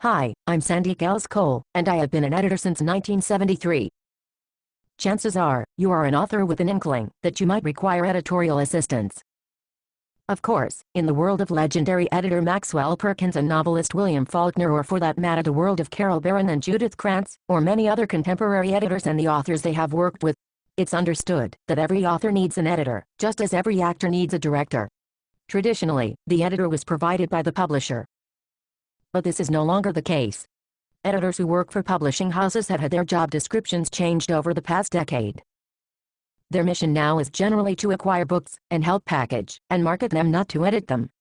Hi, I'm Sandi Gelles-Cole, and I have been an editor since 1973. Chances are, you are an author with an inkling that you might require editorial assistance. Of course, in the world of legendary editor Maxwell Perkins and novelist William Faulkner, or for that matter the world of Carol Barron and Judith Krantz, or many other contemporary editors and the authors they have worked with, it's understood that every author needs an editor, just as every actor needs a director. Traditionally, the editor was provided by the publisher. But this is no longer the case. Editors who work for publishing houses have had their job descriptions changed over the past decade. Their mission now is generally to acquire books and help package and market them, not to edit them.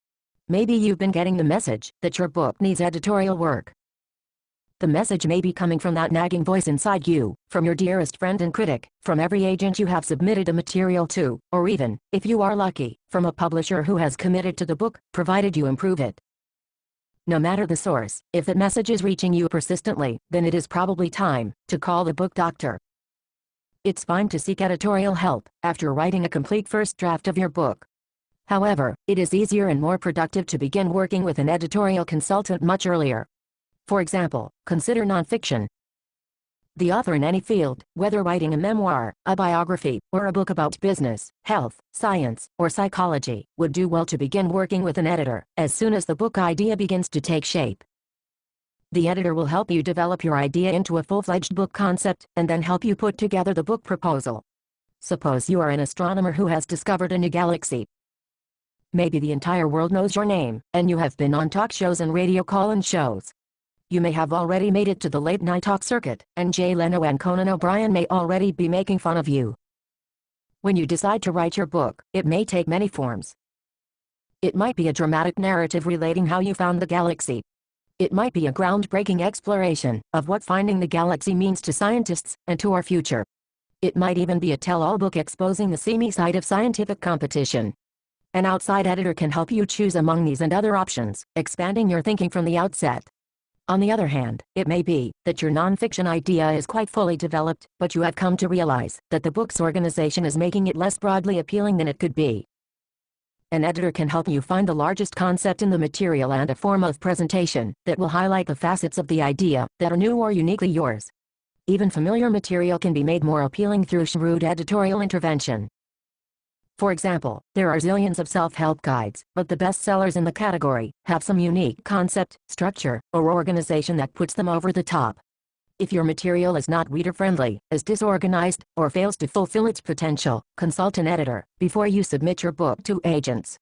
Maybe you've been getting the message that your book needs editorial work. The message may be coming from that nagging voice inside you, from your dearest friend and critic, from every agent you have submitted a material to, or even, if you are lucky, from a publisher who has committed to the book, provided you improve it. No matter the source, if that message is reaching you persistently, then it is probably time to call the book doctor. It's fine to seek editorial help after writing a complete first draft of your book. However, it is easier and more productive to begin working with an editorial consultant much earlier. For example, consider nonfiction. The author in any field, whether writing a memoir, a biography, or a book about business, health, science, or psychology, would do well to begin working with an editor as soon as the book idea begins to take shape. The editor will help you develop your idea into a full-fledged book concept and then help you put together the book proposal. Suppose you are an astronomer who has discovered a new galaxy. Maybe the entire world knows your name, and you have been on talk shows and radio call-in shows. You may have already made it to the late-night talk circuit, and Jay Leno and Conan O'Brien may already be making fun of you. When you decide to write your book, it may take many forms. It might be a dramatic narrative relating how you found the galaxy. It might be a groundbreaking exploration of what finding the galaxy means to scientists and to our future. It might even be a tell-all book exposing the seamy side of scientific competition. An outside editor can help you choose among these and other options, expanding your thinking from the outset. On the other hand, it may be that your nonfiction idea is quite fully developed, but you have come to realize that the book's organization is making it less broadly appealing than it could be. An editor can help you find the largest concept in the material and a form of presentation that will highlight the facets of the idea that are new or uniquely yours. Even familiar material can be made more appealing through shrewd editorial intervention. For example, there are zillions of self-help guides, but the bestsellers in the category have some unique concept, structure, or organization that puts them over the top. If your material is not reader-friendly, is disorganized, or fails to fulfill its potential, consult an editor before you submit your book to agents.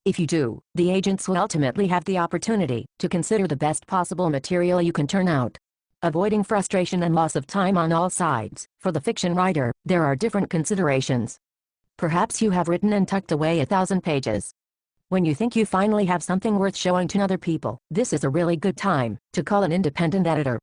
If you do, the agents will ultimately have the opportunity to consider the best possible material you can turn out. Avoiding frustration and loss of time on all sides, for the fiction writer, there are different considerations. Perhaps you have written and tucked away 1,000 pages. When you think you finally have something worth showing to other people, this is a really good time to call an independent editor.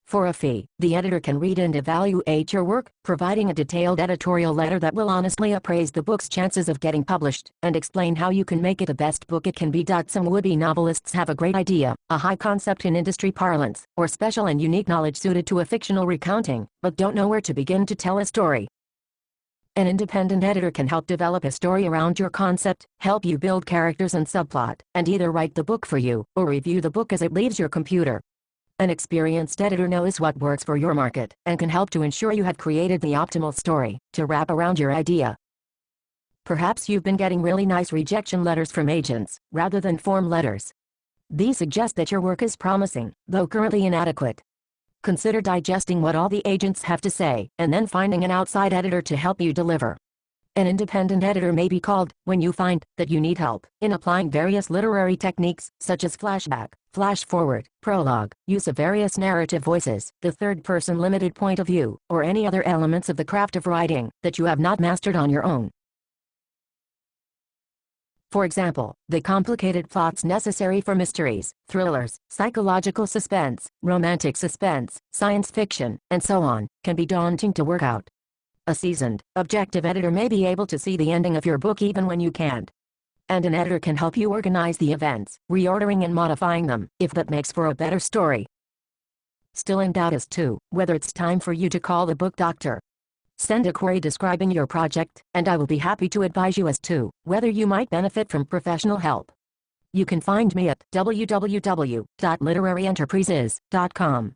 For a fee, the editor can read and evaluate your work, providing a detailed editorial letter that will honestly appraise the book's chances of getting published, and explain how you can make it the best book it can be. Some would-be novelists have a great idea, a high concept in industry parlance, or special and unique knowledge suited to a fictional recounting, but don't know where to begin to tell a story. An independent editor can help develop a story around your concept, help you build characters and subplot, and either write the book for you, or review the book as it leaves your computer. An experienced editor knows what works for your market, and can help to ensure you have created the optimal story to wrap around your idea. Perhaps you've been getting really nice rejection letters from agents, rather than form letters. These suggest that your work is promising, though currently inadequate. Consider digesting what all the agents have to say, and then finding an outside editor to help you deliver. An independent editor may be called when you find that you need help in applying various literary techniques, such as flashback, flash forward, prologue, use of various narrative voices, the third-person limited point of view, or any other elements of the craft of writing that you have not mastered on your own. For example, the complicated plots necessary for mysteries, thrillers, psychological suspense, romantic suspense, science fiction, and so on, can be daunting to work out. A seasoned, objective editor may be able to see the ending of your book even when you can't. And an editor can help you organize the events, reordering and modifying them, if that makes for a better story. Still in doubt as to whether it's time for you to call the book doctor? Send a query describing your project, and I will be happy to advise you as to whether you might benefit from professional help. You can find me at www.literaryenterprises.com.